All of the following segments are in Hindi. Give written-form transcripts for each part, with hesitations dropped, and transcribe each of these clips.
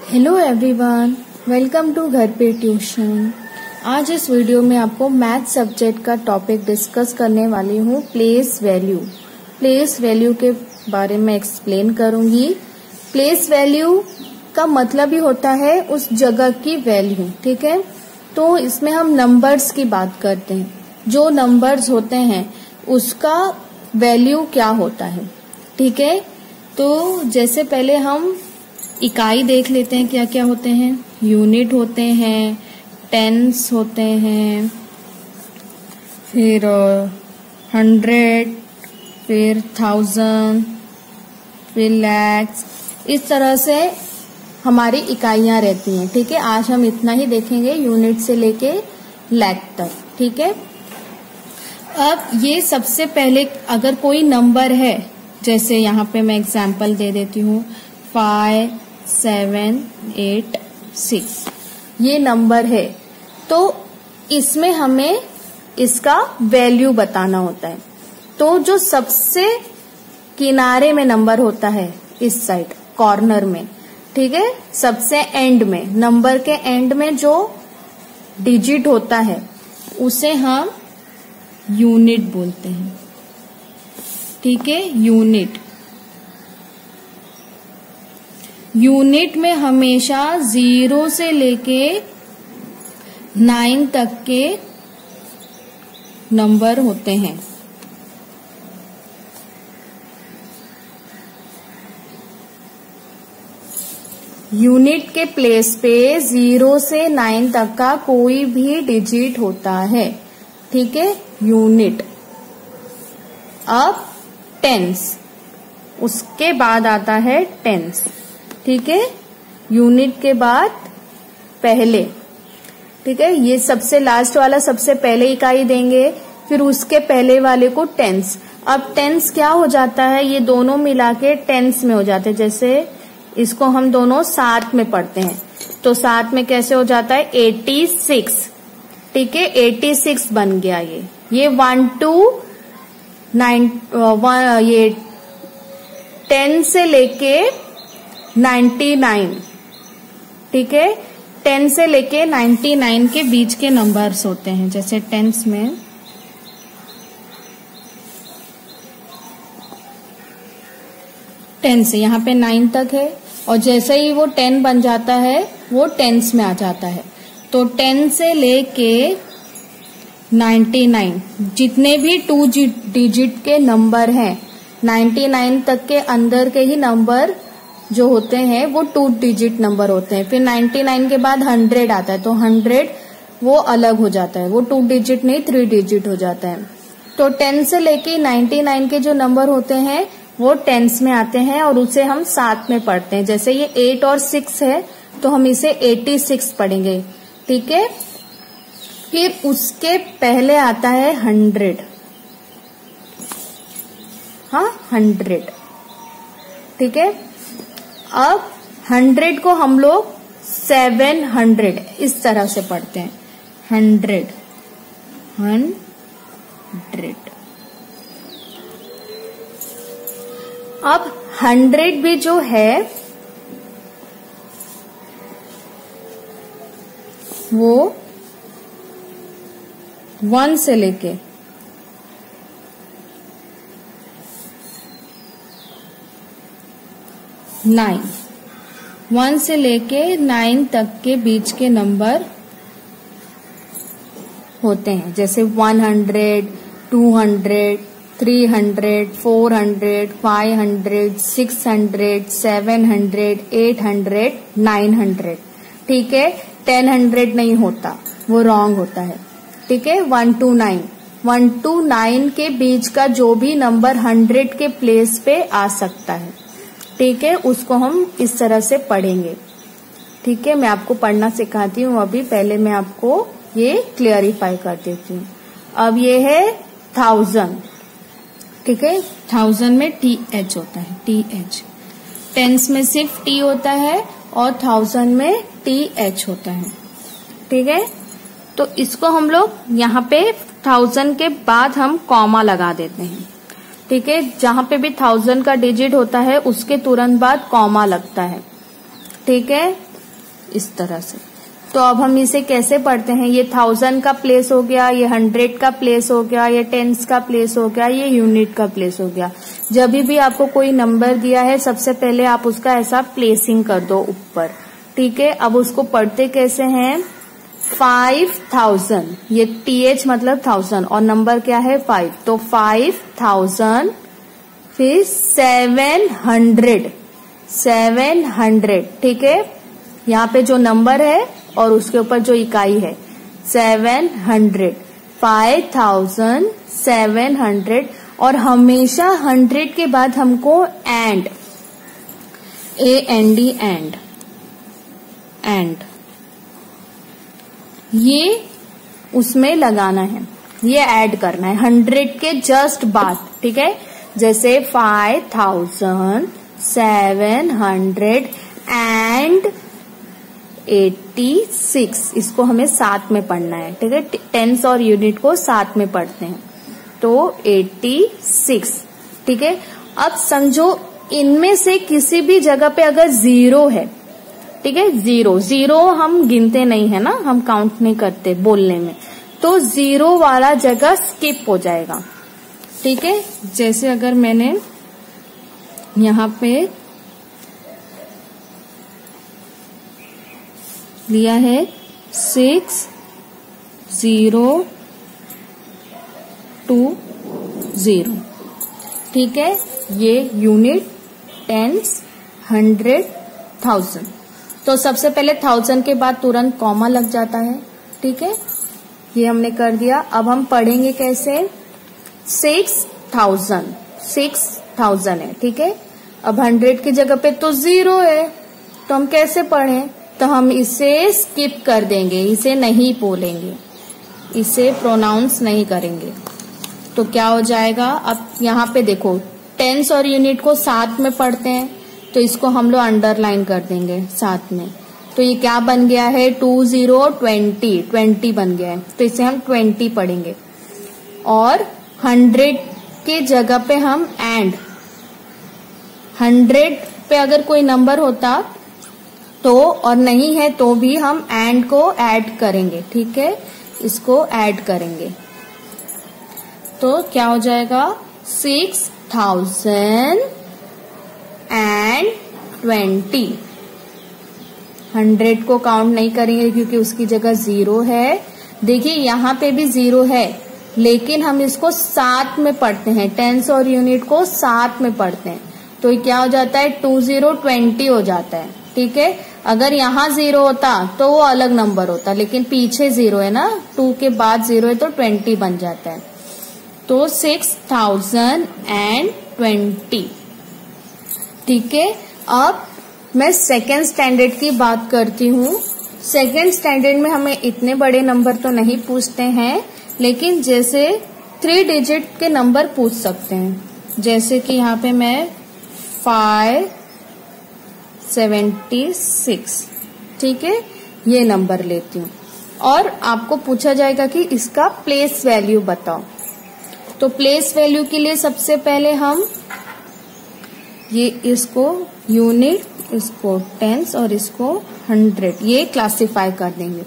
हेलो एवरीवन, वेलकम टू घर पे ट्यूशन। आज इस वीडियो में आपको मैथ सब्जेक्ट का टॉपिक डिस्कस करने वाली हूँ। प्लेस वैल्यू के बारे में एक्सप्लेन करूंगी। प्लेस वैल्यू का मतलब ही होता है उस जगह की वैल्यू, ठीक है। तो इसमें हम नंबर्स की बात करते हैं। जो नंबर्स होते हैं उसका वैल्यू क्या होता है, ठीक है। तो जैसे पहले हम इकाई देख लेते हैं, क्या क्या होते हैं। यूनिट होते हैं, टेंस होते हैं, फिर 100, फिर 1000, फिर लैक्स। इस तरह से हमारी इकाइयां रहती हैं, ठीक है। आज हम इतना ही देखेंगे, यूनिट से लेके लैख तक, ठीक है। अब ये सबसे पहले अगर कोई नंबर है, जैसे यहाँ पे मैं एग्जाम्पल दे देती हूँ 5, 7, 8, 6, ये नंबर है, तो इसमें हमें इसका वैल्यू बताना होता है। तो जो सबसे किनारे में नंबर होता है, इस साइड कॉर्नर में, ठीक है, सबसे एंड में, नंबर के एंड में जो डिजिट होता है उसे हम यूनिट बोलते हैं, ठीक है। यूनिट में हमेशा 0 से लेके 9 तक के नंबर होते हैं। यूनिट के प्लेस पे 0 से 9 तक का कोई भी डिजिट होता है, ठीक है, यूनिट। अब टेंस, उसके बाद आता है टेंस, ठीक है। यूनिट के बाद पहले, ठीक है, ये सबसे लास्ट वाला सबसे पहले इकाई देंगे, फिर उसके पहले वाले को टेंस। अब टेंस क्या हो जाता है, ये दोनों मिला के टेंस में हो जाते हैं। जैसे इसको हम दोनों साथ में पढ़ते हैं, तो साथ में कैसे हो जाता है 86, ठीक है, 86 बन गया। ये 1 to 9, ये 10 से लेके 99, ठीक है, 10 से लेके 99 के बीच के नंबर्स होते हैं। जैसे टेंस में से यहाँ पे 9 तक है, और जैसे ही वो 10 बन जाता है वो टेंस में आ जाता है। तो 10 से लेके 99 जितने भी 2 डिजिट के नंबर हैं, 99 तक के अंदर के ही नंबर जो होते हैं वो 2 डिजिट नंबर होते हैं। फिर 99 के बाद 100 आता है, तो 100 वो अलग हो जाता है, वो 2 डिजिट नहीं 3 डिजिट हो जाता है। तो 10 से लेके 99 के जो नंबर होते हैं वो टेंस में आते हैं, और उसे हम साथ में पढ़ते हैं। जैसे ये 8 और 6 है, तो हम इसे 86 पढ़ेंगे, ठीक है। फिर उसके पहले आता है 100, हाँ 100, ठीक है। अब 100 को हम लोग 700 इस तरह से पढ़ते हैं, 100। अब 100 भी जो है वो 1 से लेके 9, 1 से लेके 9 तक के बीच के नंबर होते हैं। जैसे 100, 200, 300, 400, 500, 600, 700, 800, 900, ठीक है। 1000 नहीं होता, वो रॉन्ग होता है, ठीक है। 1 to 9 के बीच का जो भी नंबर 100 के प्लेस पे आ सकता है, ठीक है, उसको हम इस तरह से पढ़ेंगे, ठीक है। मैं आपको पढ़ना सिखाती हूँ अभी, पहले मैं आपको ये क्लियरिफाई कर देती हूँ। अब ये है 1000, ठीक है, 1000 में TH होता है, TH। टेंस में सिर्फ T होता है और 1000 में TH होता है, ठीक है। तो इसको हम लोग यहाँ पे 1000 के बाद हम कॉमा लगा देते हैं, ठीक है। जहां पे भी 1000 का डिजिट होता है उसके तुरंत बाद कॉमा लगता है, ठीक है। इस तरह से। तो अब हम इसे कैसे पढ़ते हैं, ये 1000 का प्लेस हो गया, ये 100 का प्लेस हो गया, ये टेंस का प्लेस हो गया, ये यूनिट का प्लेस हो गया। जब भी आपको कोई नंबर दिया है सबसे पहले आप उसका ऐसा प्लेसिंग कर दो ऊपर, ठीक है। अब उसको पढ़ते कैसे हैं, 5000, ये TH मतलब 1000 और नंबर क्या है 5, तो 5000, फिर 700, ठीक है। यहाँ पे जो नंबर है और उसके ऊपर जो इकाई है 700, 5700, और हमेशा 100 के बाद हमको एंड, AND, एंड ये उसमें लगाना है, ये ऐड करना है 100 के जस्ट बाद, ठीक है। जैसे 5786, इसको हमें साथ में पढ़ना है, ठीक है। टेंस और यूनिट को साथ में पढ़ते हैं, तो 86, ठीक है। अब समझो इनमें से किसी भी जगह पे अगर 0 है, ठीक है, 0 हम गिनते नहीं है ना, हम काउंट नहीं करते बोलने में, तो 0 वाला जगह स्किप हो जाएगा, ठीक है। जैसे अगर मैंने यहाँ पे लिया है 6020, ठीक है, ये यूनिट, टेंस, 100, 1000। तो सबसे पहले 1000 के बाद तुरंत कॉमा लग जाता है, ठीक है, ये हमने कर दिया। अब हम पढ़ेंगे कैसे, 6000 है, ठीक है। अब 100 की जगह पे तो 0 है, तो हम कैसे पढ़ें, तो हम इसे स्किप कर देंगे, इसे नहीं बोलेंगे, इसे प्रोनाउंस नहीं करेंगे। तो क्या हो जाएगा, अब यहाँ पे देखो टेंस और यूनिट को साथ में पढ़ते हैं, तो इसको हम लोग अंडरलाइन कर देंगे साथ में। तो ये क्या बन गया है, 20 बन गया है, तो इसे हम 20 पढ़ेंगे। और 100 के जगह पे हम एंड, 100 पे अगर कोई नंबर होता तो, और नहीं है तो भी हम एंड को ऐड करेंगे, ठीक है, इसको ऐड करेंगे। तो क्या हो जाएगा, 6020, 100 को काउंट नहीं करेंगे क्योंकि उसकी जगह 0 है। देखिए यहाँ पे भी 0 है, लेकिन हम इसको साथ में पढ़ते हैं, टेंस और यूनिट को साथ में पढ़ते हैं, तो ये क्या हो जाता है, 2020 हो जाता है, ठीक है। अगर यहाँ 0 होता तो वो अलग नंबर होता, लेकिन पीछे 0 है ना, 2 के बाद 0 है तो 20 बन जाता है। तो 6020, ठीक है। अब मैं सेकेंड स्टैंडर्ड की बात करती हूँ। सेकेंड स्टैंडर्ड में हमें इतने बड़े नंबर तो नहीं पूछते हैं, लेकिन जैसे 3 डिजिट के नंबर पूछ सकते हैं, जैसे कि यहाँ पे मैं 576, ठीक है, ये नंबर लेती हूँ। और आपको पूछा जाएगा कि इसका प्लेस वैल्यू बताओ। तो प्लेस वैल्यू के लिए सबसे पहले हम ये इसको यूनिट, इसको टेंस और इसको 100, ये क्लासिफाई कर देंगे,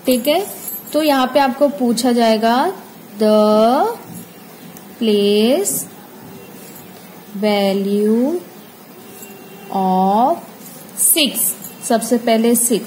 ठीक है। तो यहाँ पे आपको पूछा जाएगा द प्लेस वैल्यू ऑफ 6, सबसे पहले 6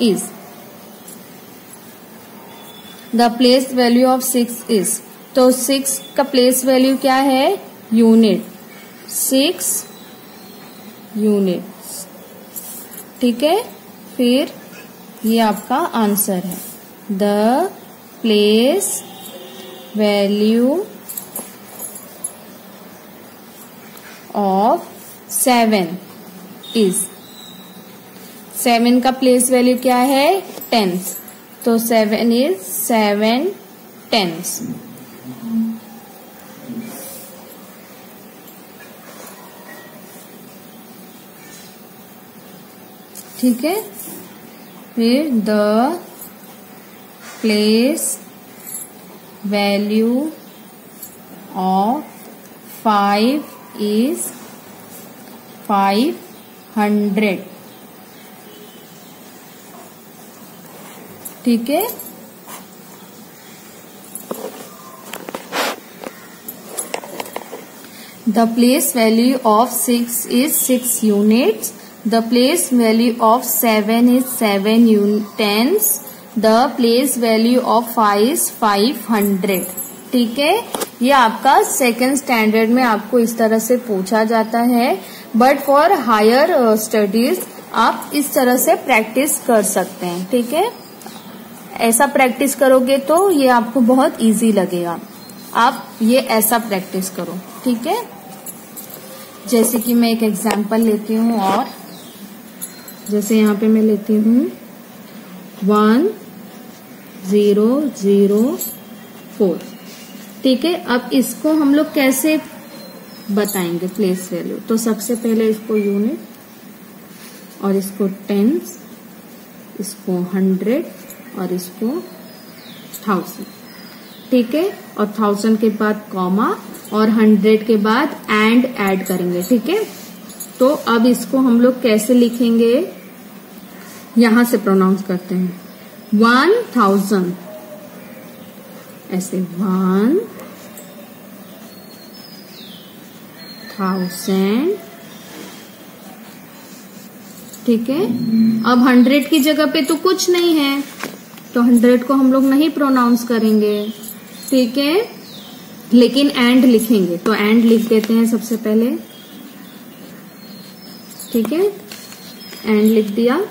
is, the place value of 6 is, तो 6 का प्लेस वैल्यू क्या है, यूनिट, 6 यूनिट्स, ठीक है। फिर ये आपका आंसर है, the place value of 7 is, 7 का प्लेस वैल्यू क्या है, टेंस, तो 7 इज 7 टेंस। ठीक है। फिर the place value of 5 is 500, ठीक है। The place value of 6 is 6 units. The place value of 7 is 7 tens. The place value of 5 is 500. ठीक है, ये आपका सेकेंड स्टैंडर्ड में आपको इस तरह से पूछा जाता है, बट फॉर हायर स्टडीज आप इस तरह से प्रैक्टिस कर सकते हैं। ठीक है, ऐसा प्रैक्टिस करोगे तो ये आपको बहुत इजी लगेगा। आप ये ऐसा प्रैक्टिस करो। ठीक है, जैसे कि मैं एक एग्जांपल लेती हूँ, और जैसे यहाँ पे मैं लेती हूँ 1004। ठीक है, अब इसको हम लोग कैसे बताएंगे प्लेस वैल्यू? तो सबसे पहले इसको यूनिट, और इसको टेंस, इसको 100 और इसको 1000। ठीक है, और 1000 के बाद कॉमा और 100 के बाद एंड ऐड करेंगे। ठीक है, तो अब इसको हम लोग कैसे लिखेंगे? यहां से प्रोनाउंस करते हैं 1000, ऐसे 1000। ठीक है, अब 100 की जगह पे तो कुछ नहीं है, तो 100 को हम लोग नहीं प्रोनाउंस करेंगे। ठीक है, लेकिन एंड लिखेंगे, तो एंड लिख देते हैं सबसे पहले। ठीक है, एंड लिख दिया।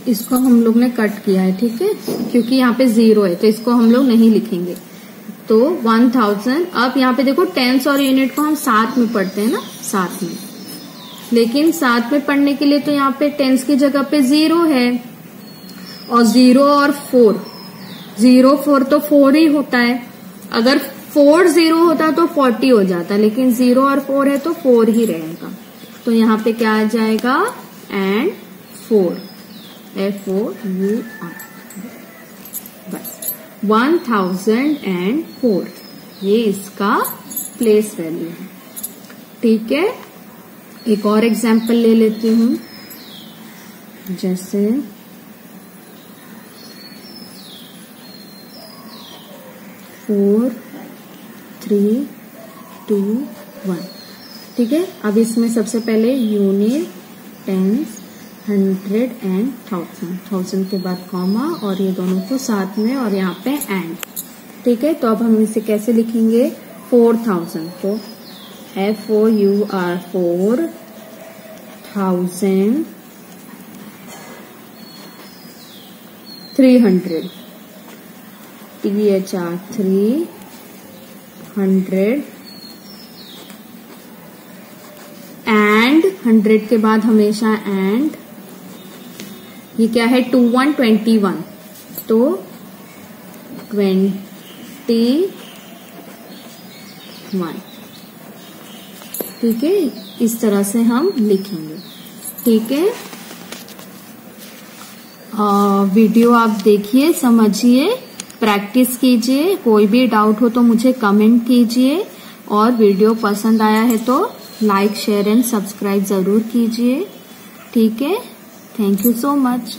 इसको हम लोग ने कट किया है। ठीक है, क्योंकि यहाँ पे 0 है तो इसको हम लोग नहीं लिखेंगे। तो 1000। अब यहाँ पे देखो टेंस और यूनिट को हम साथ में पढ़ते हैं ना, साथ में, लेकिन साथ में पढ़ने के लिए तो यहाँ पे टेंस की जगह पे 0 है, और 0 और 4, 0 4 तो 4 ही होता है। अगर 4 0 होता तो 40 हो जाता, लेकिन 0 और 4 है तो 4 ही रहेगा। तो यहाँ पे क्या आ जाएगा? एंड 4, FOUR, बस 1004, ये इसका प्लेस वैल्यू है। ठीक है, एक और एग्जाम्पल ले लेती हूँ, जैसे 4 3 2 1। ठीक है, अब इसमें सबसे पहले यूनिट, टेंस, 100 एंड 1000 के बाद कॉमा और ये दोनों को साथ में, और यहाँ पे एंड। ठीक है, तो अब हम इसे कैसे लिखेंगे? 4000, तो FOUR 4000 300 THR 300 एंड 100 के बाद हमेशा एंड। ये क्या है? 21 21, तो 21। ठीक है, इस तरह से हम लिखेंगे। ठीक है, वीडियो आप देखिए, समझिए, प्रैक्टिस कीजिए। कोई भी डाउट हो तो मुझे कमेंट कीजिए, और वीडियो पसंद आया है तो लाइक, शेयर एंड सब्सक्राइब जरूर कीजिए। ठीक है, थैंक यू सो मच।